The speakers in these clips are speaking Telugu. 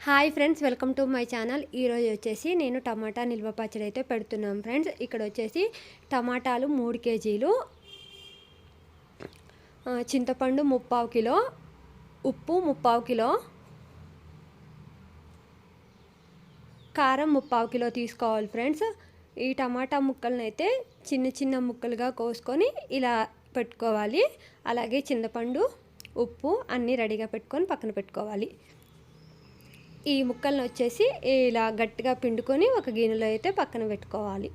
Hi friends, welcome to my channel. ఈరోజు వచ్చేసి నేను టమాటా నిల్వ పచ్చడి అయితే పెడుతున్నాను ఫ్రెండ్స్. ఇక్కడ వచ్చేసి టమాటాలు 3 కేజీలు, చింతపండు 3/4 కిలో, ఉప్పు 3/4 కిలో, కారం 3/4 కిలో తీసుకోవాలి ఫ్రెండ్స్. ఈ టమాటా ముక్కలను అయితే చిన్న చిన్న ముక్కలుగా కోసుకొని ఇలా పెట్టుకోవాలి. అలాగే చింతపండు, ఉప్పు అన్నీ రెడీగా పెట్టుకొని పక్కన పెట్టుకోవాలి. ఈ ముక్కలను వచ్చేసి ఇలా గట్టిగా పిండుకొని ఒక గిన్నెలో అయితే పక్కన పెట్టుకోవాలి.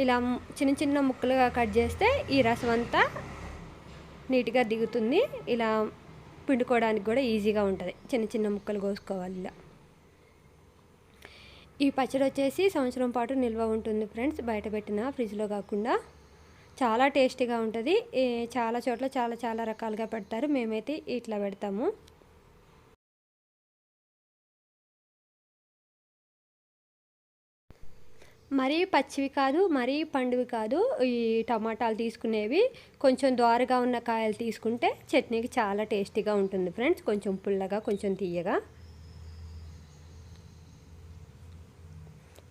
ఇలా చిన్న చిన్న ముక్కలుగా కట్ చేస్తే ఈ రసం అంతా నీట్గా దిగుతుంది. ఇలా పిండుకోవడానికి కూడా ఈజీగా ఉంటుంది. చిన్న చిన్న ముక్కలు కోసుకోవాలి. ఇలా ఈ పచ్చడి వచ్చేసి సంవత్సరం పాటు నిల్వ ఉంటుంది ఫ్రెండ్స్. బయట పెట్టిన ఫ్రిడ్జ్లో కాకుండా చాలా టేస్టీగా ఉంటుంది. చాలా చోట్ల చాలా రకాలుగా పెడతారు. మేమైతే ఇట్లా పెడతాము. మరీ పచ్చివి కాదు, మరీ పండువి కాదు. ఈ టమాటాలు తీసుకునేవి కొంచెం దోరగా ఉన్న కాయలు తీసుకుంటే చట్నీకి చాలా టేస్టీగా ఉంటుంది ఫ్రెండ్స్. కొంచెం పుల్లగా, కొంచెం తీయగా.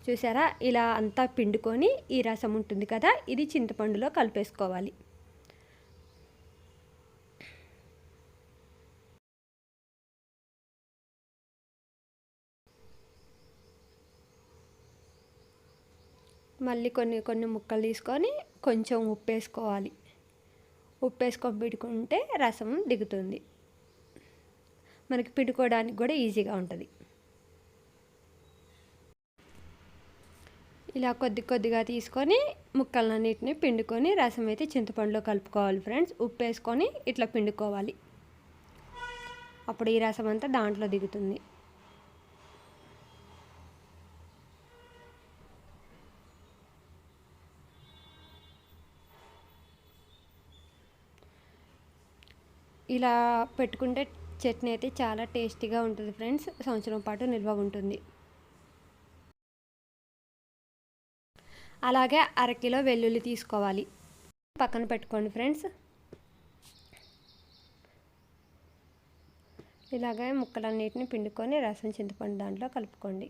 చూసారా, ఇలా అంతా పిండుకొని ఈ రసం ఉంటుంది కదా, ఇది చింతపండులో కలిపేసుకోవాలి. మళ్ళీ కొన్ని ముక్కలు తీసుకొని కొంచెం ఉప్పు వేసుకోవాలి. ఉప్పు వేసుకొని పిండుకుంటే రసం దిగుతుంది. మనకి పిండుకోవడానికి కూడా ఈజీగా ఉంటుంది. ఇలా కొద్దిగా తీసుకొని ముక్కలన్నిటిని పిండుకొని రసం అయితే చింతపండులో కలుపుకోవాలి ఫ్రెండ్స్. ఉప్పు వేసుకొని ఇట్లా పిండుకోవాలి. అప్పుడు ఈ రసం అంతా దాంట్లో దిగుతుంది. ఇలా పెట్టుకుంటే చట్నీ అయితే చాలా టేస్టీగా ఉంటుంది ఫ్రెండ్స్. సంవత్సరం పాటు నిల్వ ఉంటుంది. అలాగే 1/2 కిలో వెల్లుల్లి తీసుకోవాలి. పక్కన పెట్టుకోండి ఫ్రెండ్స్. ఇలాగే ముక్కలన్నిటిని పిండుకొని రసం చింతపండు దాంట్లో కలుపుకోండి.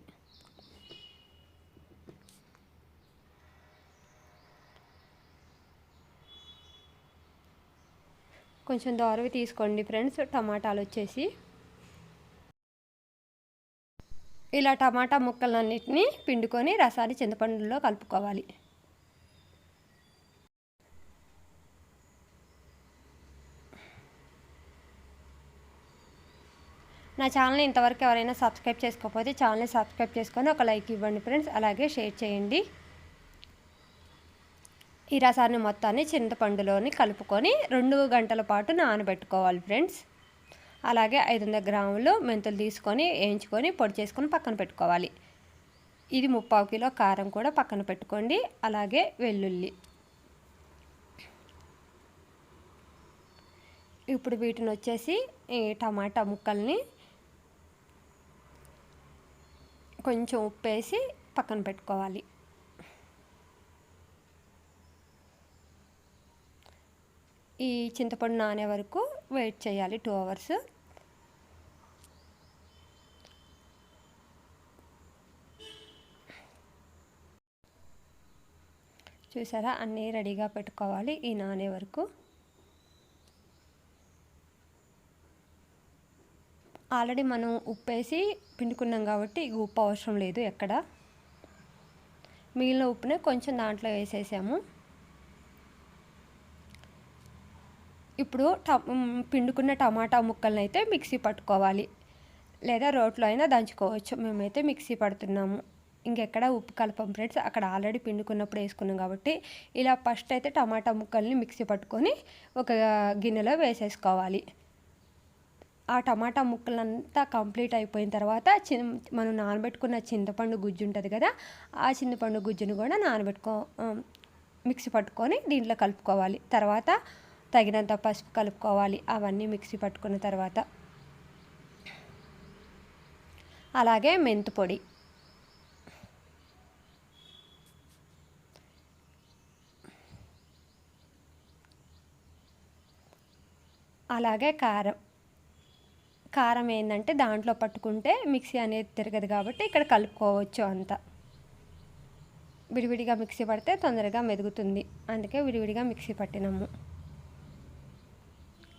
కొంచెం దోరవి తీసుకోండి ఫ్రెండ్స్. టమాటాలు వచ్చేసి ఇలా టమాటా ముక్కలన్నిటిని పిండుకొని రసాన్ని చింతపండులో కలుపుకోవాలి. నా ఛానల్ని ఇంతవరకు ఎవరైనా సబ్స్క్రైబ్ చేసుకోకపోతే ఛానల్ని సబ్స్క్రైబ్ చేసుకొని ఒక లైక్ ఇవ్వండి ఫ్రెండ్స్. అలాగే షేర్ చేయండి. ఈ రసాన్ని మొత్తాన్ని చింతపండులోని కలుపుకొని 2 గంటల పాటు నానబెట్టుకోవాలి ఫ్రెండ్స్. అలాగే 500 గ్రాములు మెంతులు తీసుకొని వేయించుకొని పొడి చేసుకొని పక్కన పెట్టుకోవాలి. ఇది 3/4 కిలో కారం కూడా పక్కన పెట్టుకోండి. అలాగే వెల్లుల్లి. ఇప్పుడు వీటిని వచ్చేసి ఈ టమాటా ముక్కల్ని కొంచెం ఉప్పు వేసి పక్కన పెట్టుకోవాలి. ఈ చింతపండు నానే వరకు వెయిట్ చేయాలి 2 అవర్స్. చూసారా, అన్నీ రెడీగా పెట్టుకోవాలి ఈ నానే వరకు. ఆల్రెడీ మనం ఉప్పు వేసి పిండుకున్నాం కాబట్టి ఇక ఉప్పు అవసరం లేదు ఎక్కడ. మిగిలిన ఉప్పునే కొంచెం దాంట్లో వేసేసాము. ఇప్పుడు పిండుకున్న టమాటా ముక్కలను అయితే మిక్సీ పట్టుకోవాలి. లేదా రోట్లో అయినా దంచుకోవచ్చు. మేమైతే మిక్సీ పడుతున్నాము. ఇంకెక్కడ ఉప్పు కలపం ఫ్రెండ్స్. అక్కడ ఆల్రెడీ పిండుకున్నప్పుడు వేసుకున్నాం కాబట్టి ఇలా ఫస్ట్ అయితే టమాటా ముక్కల్ని మిక్సీ పట్టుకొని ఒక గిన్నెలో వేసేసుకోవాలి. ఆ టమాటా ముక్కలంతా కంప్లీట్ అయిపోయిన తర్వాత మనం నానబెట్టుకున్న చింతపండు గుజ్జు ఉంటుంది కదా, ఆ చింతపండు గుజ్జును కూడా మిక్సీ పట్టుకొని దీంట్లో కలుపుకోవాలి. తర్వాత తగినంత పసుపు కలుపుకోవాలి. అవన్నీ మిక్సీ పట్టుకున్న తర్వాత అలాగే మెంతు పొడి, అలాగే కారం. కారం ఏంటంటే దాంట్లో పట్టుకుంటే మిక్సీ అనేది తిరగదు కాబట్టి ఇక్కడ కలుపుకోవచ్చు అంతా. విడివిడిగా మిక్సీ పడితే తొందరగా మెదుగుతుంది, అందుకే విడివిడిగా మిక్సీ పట్టినాము.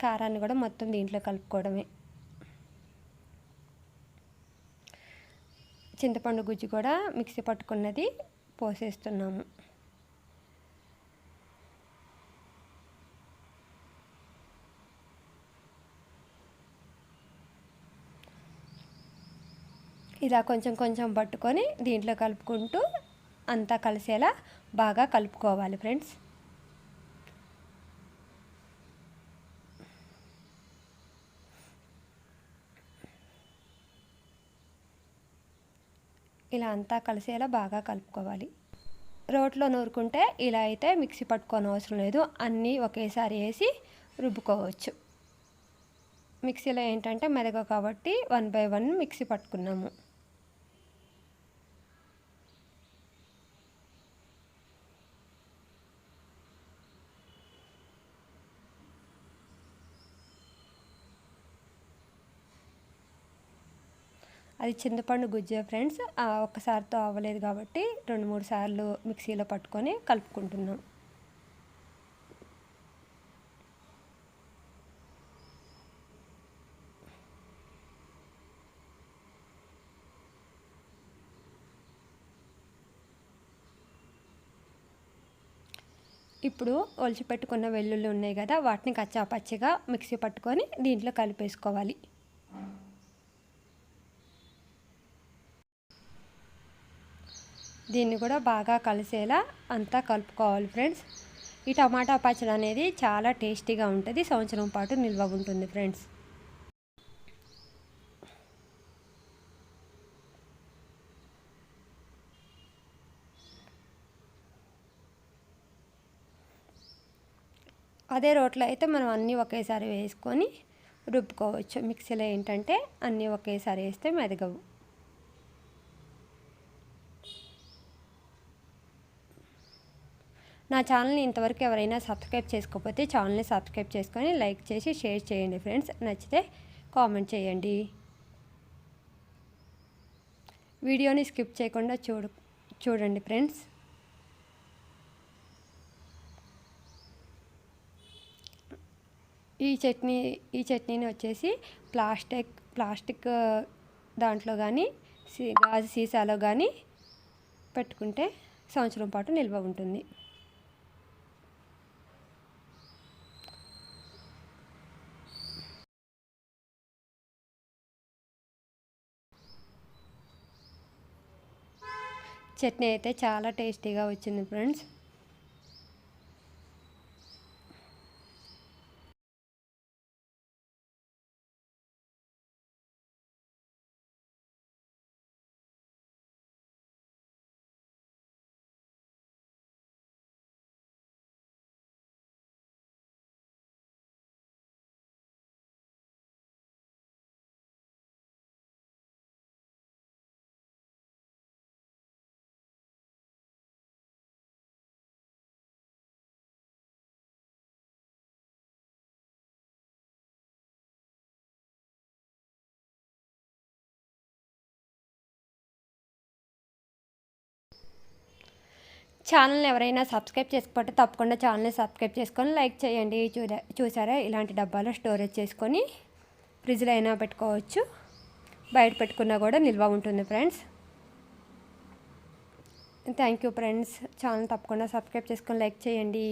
కారాన్ని కూడా మొత్తం దీంట్లో కలుపుకోవడమే. చింతపండు గుజ్జు కూడా మిక్సీ పట్టుకున్నది పోసేస్తున్నాము. ఇలా కొంచెం కొంచెం పట్టుకొని దీంట్లో కలుపుకుంటూ అంతా కలిసేలా బాగా కలుపుకోవాలి ఫ్రెండ్స్. ఇలా అంతా కలిసేలా బాగా కలుపుకోవాలి. రోట్లో నూరుకుంటే ఇలా అయితే మిక్సీ పట్టుకోని అవసరం లేదు, అన్నీ ఒకేసారి వేసి రుబ్బుకోవచ్చు. మిక్సీలో ఏంటంటే మెదగ కాబట్టి 1 by 1 మిక్సీ పట్టుకున్నాము. అది చింతపండు గుజ్జే ఫ్రెండ్స్, ఒక్కసారితో అవ్వలేదు కాబట్టి 2-3 సార్లు మిక్సీలో పట్టుకొని కలుపుకుంటున్నాం. ఇప్పుడు ఒలిచిపెట్టుకున్న వెల్లుల్లి ఉన్నాయి కదా, వాటిని కచ్చాపచ్చిగా మిక్సీ పట్టుకొని దీంట్లో కలిపేసుకోవాలి. దీన్ని కూడా బాగా కలిసేలా అంతా కలుపుకోవాలి ఫ్రెండ్స్. ఈ టమాటా పచ్చడి అనేది చాలా టేస్టీగా ఉంటుంది, సంవత్సరం పాటు నిల్వ ఉంటుంది ఫ్రెండ్స్. అదే రోట్లో అయితే మనం అన్నీ ఒకేసారి వేసుకొని రుబ్బుకోవచ్చు. మిక్సీలో ఏంటంటే అన్నీ ఒకేసారి వేస్తే మెదగవు. నా ఛానల్ని ఇంతవరకు ఎవరైనా సబ్స్క్రైబ్ చేసుకోకపోతే ఛానల్ని సబ్స్క్రైబ్ చేసుకొని లైక్ చేసి షేర్ చేయండి ఫ్రెండ్స్. నచ్చితే కామెంట్ చేయండి. వీడియోని స్కిప్ చేయకుండా చూడండి ఫ్రెండ్స్. ఈ చట్నీని వచ్చేసి ప్లాస్టిక్ దాంట్లో కానీ గాజు సీసాలో కానీ పెట్టుకుంటే సంవత్సరం పాటు నిల్వ ఉంటుంది. చట్నీ అయితే చాలా టేస్టీగా వచ్చింది ఫ్రెండ్స్. ఛానల్ని ఎవరైనా సబ్స్క్రైబ్ చేసుకోకపోతే తప్పకుండా ఛానల్ని సబ్స్క్రైబ్ చేసుకొని లైక్ చేయండి. చూసారా, ఇలాంటి డబ్బాలో స్టోరేజ్ చేసుకొని ఫ్రిడ్జ్లో అయినా పెట్టుకోవచ్చు, బయట పెట్టుకున్నా కూడా నిల్వ ఉంటుంది friends. Thank you friends. Channel తప్పకుండా సబ్స్క్రైబ్ చేసుకొని లైక్ చేయండి.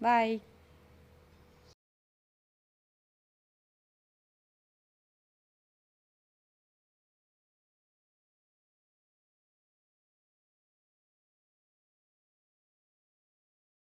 బాయ్.